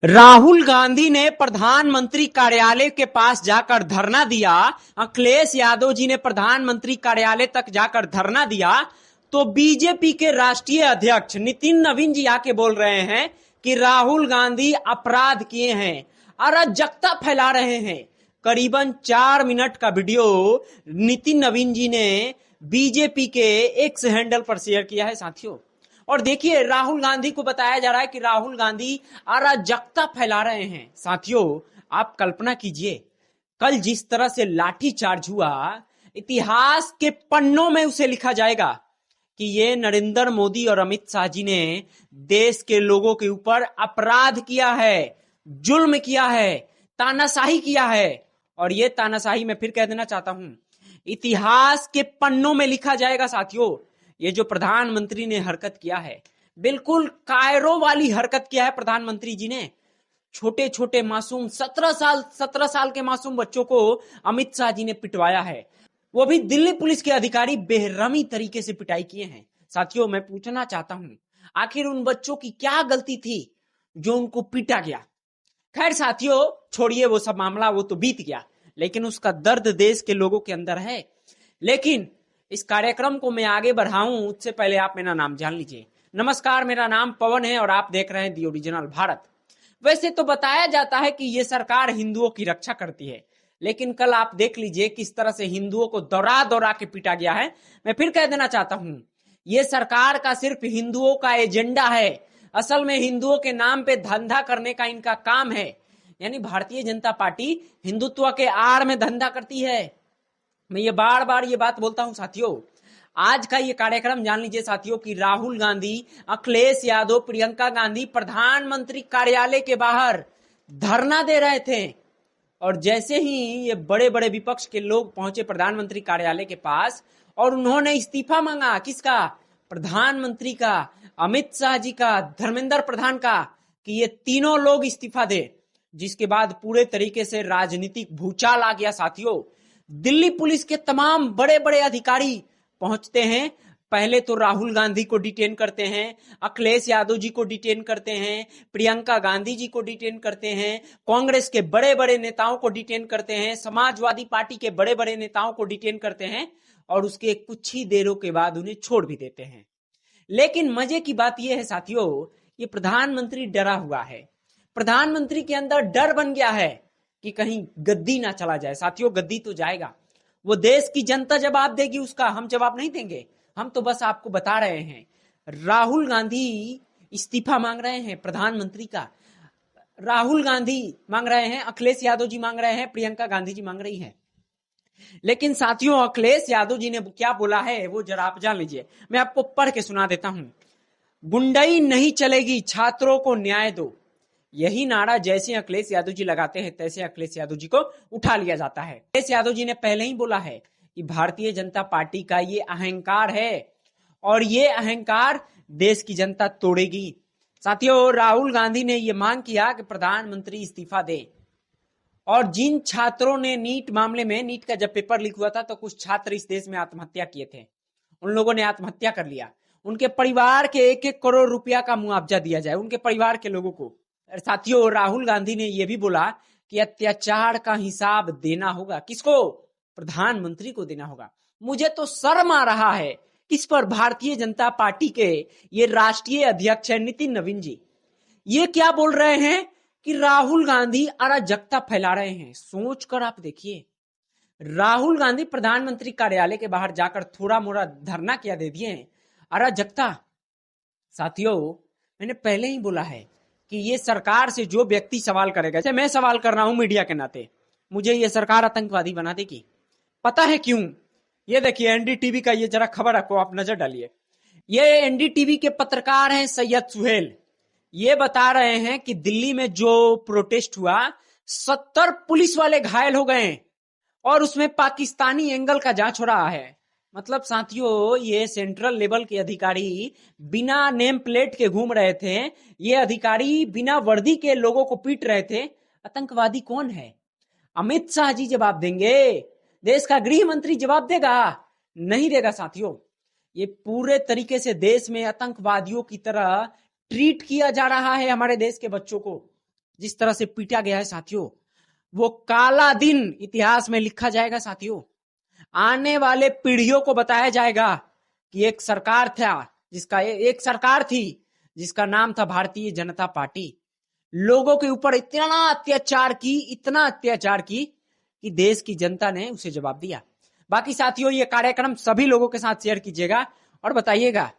राहुल गांधी ने प्रधानमंत्री कार्यालय के पास जाकर धरना दिया। अखिलेश यादव जी ने प्रधानमंत्री कार्यालय तक जाकर धरना दिया तो बीजेपी के राष्ट्रीय अध्यक्ष नितिन नवीन जी आके बोल रहे हैं कि राहुल गांधी अपराध किए हैं, अराजकता फैला रहे हैं। करीबन 4 मिनट का वीडियो नितिन नवीन जी ने बीजेपी के एक्स हैंडल पर शेयर किया है साथियों। और देखिए, राहुल गांधी को बताया जा रहा है कि राहुल गांधी अराजकता फैला रहे हैं। साथियों, आप कल्पना कीजिए, कल जिस तरह से लाठी चार्ज हुआ, इतिहास के पन्नों में उसे लिखा जाएगा कि ये नरेंद्र मोदी और अमित शाह जी ने देश के लोगों के ऊपर अपराध किया है, जुल्म किया है, तानाशाही किया है। और ये तानाशाही मैं फिर कह देना चाहता हूं, इतिहास के पन्नों में लिखा जाएगा साथियों। ये जो प्रधानमंत्री ने हरकत किया है, बिल्कुल कायरो वाली हरकत किया है प्रधानमंत्री जी ने। छोटे छोटे मासूम 17 साल के मासूम बच्चों को अमित शाह जी ने पिटवाया है, वो भी दिल्ली पुलिस के अधिकारी बेरहमी तरीके से पिटाई किए हैं। साथियों, मैं पूछना चाहता हूं, आखिर उन बच्चों की क्या गलती थी जो उनको पीटा गया? खैर साथियों, छोड़िए वो सब मामला, वो तो बीत गया, लेकिन उसका दर्द देश के लोगों के अंदर है। लेकिन इस कार्यक्रम को मैं आगे बढ़ाऊं उससे पहले आप मेरा नाम जान लीजिए। नमस्कार, मेरा नाम पवन है और आप देख रहे हैं दी ओरिजिनल भारत। वैसे तो बताया जाता है कि ये सरकार हिंदुओं की रक्षा करती है, लेकिन कल आप देख लीजिए किस तरह से हिंदुओं को दौरा दौरा के पीटा गया है। मैं फिर कह देना चाहता हूं, ये सरकार का सिर्फ हिंदुओं का एजेंडा है। असल में हिंदुओं के नाम पे धंधा करने का इनका काम है। यानी भारतीय जनता पार्टी हिंदुत्व के आड़ में धंधा करती है। मैं ये बार बार ये बात बोलता हूं साथियों। आज का ये कार्यक्रम जान लीजिए साथियों कि राहुल गांधी, अखिलेश यादव, प्रियंका गांधी प्रधानमंत्री कार्यालय के बाहर धरना दे रहे थे। और जैसे ही ये बड़े बड़े विपक्ष के लोग पहुंचे प्रधानमंत्री कार्यालय के पास और उन्होंने इस्तीफा मांगा, किसका? प्रधानमंत्री का, अमित शाह जी का, धर्मेंद्र प्रधान का, कि ये तीनों लोग इस्तीफा दे। जिसके बाद पूरे तरीके से राजनीतिक भूचाल आ गया साथियों। दिल्ली पुलिस के तमाम बड़े बड़े अधिकारी पहुंचते हैं। पहले तो राहुल गांधी को डिटेन करते हैं, अखिलेश यादव जी को डिटेन करते हैं, प्रियंका गांधी जी को डिटेन करते हैं, कांग्रेस के बड़े बड़े नेताओं को डिटेन करते हैं, समाजवादी पार्टी के बड़े बड़े नेताओं को डिटेन करते हैं और उसके कुछ ही देरों के बाद उन्हें छोड़ भी देते हैं। लेकिन मजे की बात यह है साथियों, ये प्रधानमंत्री डरा हुआ है। प्रधानमंत्री के अंदर डर बन गया है कि कहीं गद्दी ना चला जाए। साथियों, गद्दी तो जाएगा, वो देश की जनता जवाब देगी उसका, हम जवाब नहीं देंगे। हम तो बस आपको बता रहे हैं, राहुल गांधी इस्तीफा मांग रहे हैं प्रधानमंत्री का, राहुल गांधी मांग रहे हैं, अखिलेश यादव जी मांग रहे हैं, प्रियंका गांधी जी मांग रही हैं। लेकिन साथियों, अखिलेश यादव जी ने क्या बोला है वो जरा आप जान लीजिए। मैं आपको पढ़ के सुना देता हूं। गुंडाई नहीं चलेगी, छात्रों को न्याय दो। यही नारा जैसे अखिलेश यादव जी लगाते हैं तैसे अखिलेश यादव जी को उठा लिया जाता है। अखिलेश यादव जी ने पहले ही बोला है कि भारतीय जनता पार्टी का ये अहंकार है और ये अहंकार देश की जनता तोड़ेगी। साथियों, राहुल गांधी ने ये मांग किया कि प्रधानमंत्री इस्तीफा दे। और जिन छात्रों ने नीट मामले में, नीट का जब पेपर लीक हुआ था तो कुछ छात्र इस देश में आत्महत्या किए थे, उन लोगों ने आत्महत्या कर लिया। उनके परिवार के 1-1 करोड़ रुपया का मुआवजा दिया जाए उनके परिवार के लोगों को। साथियों, राहुल गांधी ने यह भी बोला कि अत्याचार का हिसाब देना होगा। किसको? प्रधानमंत्री को देना होगा। मुझे तो शर्म आ रहा है किस पर भारतीय जनता पार्टी के ये राष्ट्रीय अध्यक्ष है नितिन नवीन जी, ये क्या बोल रहे हैं कि राहुल गांधी अराजकता फैला रहे हैं। सोचकर आप देखिए, राहुल गांधी प्रधानमंत्री कार्यालय के बाहर जाकर थोड़ा मोड़ा धरना क्या दे दिए, अराजकता। साथियों, मैंने पहले ही बोला है कि ये सरकार से जो व्यक्ति सवाल करेगा, जैसे मैं सवाल कर रहा हूं मीडिया के नाते, मुझे ये सरकार आतंकवादी बना देगी। पता है क्यों? ये देखिए, एनडीटीवी का ये जरा खबर आपको आप नजर डालिए। ये एनडीटीवी के पत्रकार हैं सैयद सुहेल। ये बता रहे हैं कि दिल्ली में जो प्रोटेस्ट हुआ, 70 पुलिस वाले घायल हो गए और उसमें पाकिस्तानी एंगल का जांच हो रहा है। मतलब साथियों, ये सेंट्रल लेवल के अधिकारी बिना नेम प्लेट के घूम रहे थे, ये अधिकारी बिना वर्दी के लोगों को पीट रहे थे। आतंकवादी कौन है? अमित शाह जी जवाब देंगे? देश का गृह मंत्री जवाब देगा? नहीं देगा साथियों। ये पूरे तरीके से देश में आतंकवादियों की तरह ट्रीट किया जा रहा है हमारे देश के बच्चों को। जिस तरह से पीटा गया है साथियों, वो काला दिन इतिहास में लिखा जाएगा साथियों। आने वाले पीढ़ियों को बताया जाएगा कि एक सरकार थी जिसका नाम था भारतीय जनता पार्टी। लोगों के ऊपर इतना अत्याचार की कि देश की जनता ने उसे जवाब दिया। बाकी साथियों, ये कार्यक्रम सभी लोगों के साथ शेयर कीजिएगा और बताइएगा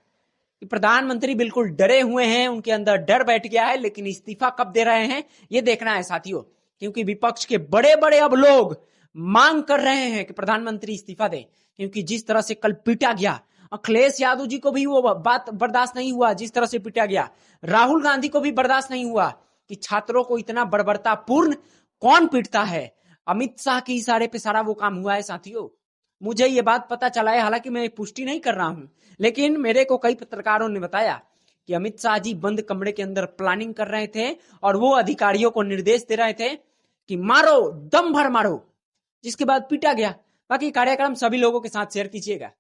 कि प्रधानमंत्री बिल्कुल डरे हुए हैं, उनके अंदर डर बैठ गया है, लेकिन इस्तीफा कब दे रहे हैं ये देखना है साथियों। क्योंकि विपक्ष के बड़े बड़े अब लोग मांग कर रहे हैं कि प्रधानमंत्री इस्तीफा दें, क्योंकि जिस तरह से कल पीटा गया अखिलेश यादव जी को भी वो बात बर्दाश्त नहीं हुआ, जिस तरह से पीटा गया राहुल गांधी को भी बर्दाश्त नहीं हुआ कि छात्रों को इतना बर्बरतापूर्ण कौन पीटता है। अमित शाह के इशारे पे सारा वो काम हुआ है साथियों। मुझे ये बात पता चला है, हालांकि मैं पुष्टि नहीं कर रहा हूं, लेकिन मेरे को कई पत्रकारों ने बताया कि अमित शाह जी बंद कमरे के अंदर प्लानिंग कर रहे थे और वो अधिकारियों को निर्देश दे रहे थे कि मारो, दम भर मारो, जिसके बाद पीटा गया। बाकी कार्यक्रम सभी लोगों के साथ शेयर कीजिएगा।